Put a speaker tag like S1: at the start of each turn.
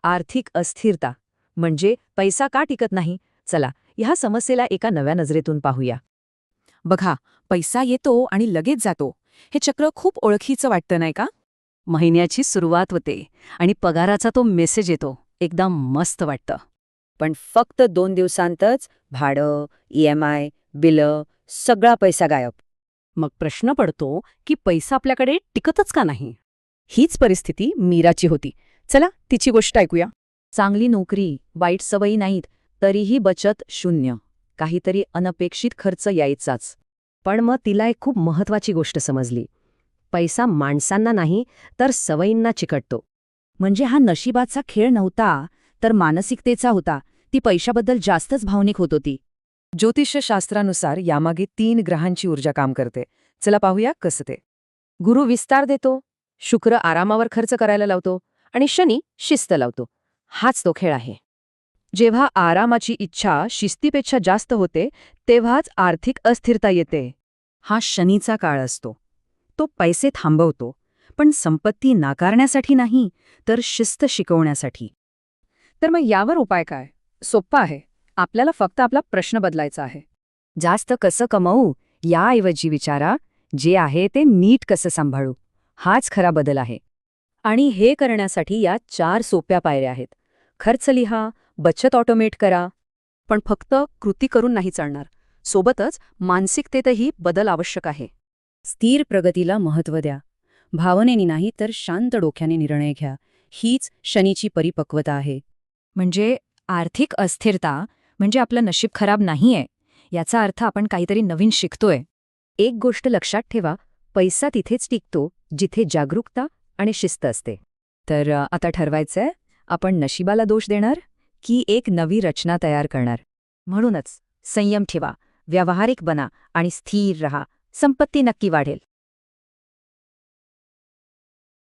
S1: आर्थिक अस्थिरता म्हणजे पैसा का टिकत नाही? चला, ह्या समस्येला एका नव्या नजरेतून पाहूया.
S2: बघा, पैसा येतो आणि लगेच जातो. हे चक्र खूप ओळखीचं वाटतं नाही का?
S1: महिन्याची सुरुवात होते आणि पगाराचा तो मेसेज येतो. एकदम मस्त वाटतं.
S3: पण फक्त 2 दिवसांतच भाडं, EMI, बिलं, सगळा पैसा गायब.
S2: मग प्रश्न पडतो की पैसा आपल्याकडे टिकतच का नाही?
S3: हीच परिस्थिती मीराची होती. चला तिची गोष्ट ऐकूया.
S1: चांगली नोकरी, वाईट सवयी नाहीत, तरीही बचत शून्य. काहीतरी अनपेक्षित खर्च यायचाच.
S3: पण मग तिला एक खूप महत्वाची गोष्ट समजली. पैसा माणसांना नाही तर सवयींना चिकटतो.
S1: म्हणजे हा नशिबाचा खेळ नव्हता, तर मानसिकतेचा होता. ती पैशाबद्दल जास्तच भावनिक होत होती. ज्योतिषशास्त्रानुसार यामागे 3 ग्रहांची ऊर्जा काम करते. चला पाहूया कसं ते. गुरु विस्तार देतो, शुक्र आरामावर खर्च करायला लावतो आणि शनी शिस्त लावतो. हाच तो खेळ आहे. जेव्हा आरामाची इच्छा शिस्तीपेक्षा जास्त होते, तेव्हाच आर्थिक अस्थिरता येते.
S2: हा शनीचा काळ असतो. तो पैसे थांबवतो, पण संपत्ती नाकारण्यासाठी नाही, तर शिस्त शिकवण्यासाठी.
S1: तर मग यावर उपाय काय? सोप्पा आहे. आपल्याला फक्त आपला प्रश्न बदलायचा आहे. जास्त कसं कमवू याऐवजी विचारा, जे आहे ते नीट कसं सांभाळू, हाच खरा बदल आहे. आणि हे करण्यासाठी या 4 सोप्या पायऱ्या आहेत. खर्च लिहा, बचत ऑटोमेट करा.
S2: पण फक्त कृती करून नाही चालणार. सोबतच मानसिकतेतही बदल आवश्यक आहे.
S3: स्थिर प्रगतीला महत्त्व द्या. भावनेनी नाही तर शांत डोक्याने निर्णय घ्या. हीच शनीची परिपक्वता आहे.
S1: म्हणजे आर्थिक अस्थिरता म्हणजे आपलं नशीब खराब नाहीये, याचा अर्थ आपण काहीतरी नवीन शिकतोय. एक गोष्ट लक्षात ठेवा, पैसा तिथेच टिकतो जिथे जागरूकता आणि शिस्त असते. तर आता ठरवायचंय, आपण नशिबाला दोष देणार की एक नवी रचना तयार करणार. म्हणूनच संयम ठेवा, व्यावहारिक बना आणि स्थिर रहा. संपत्ती नक्की वाढेल.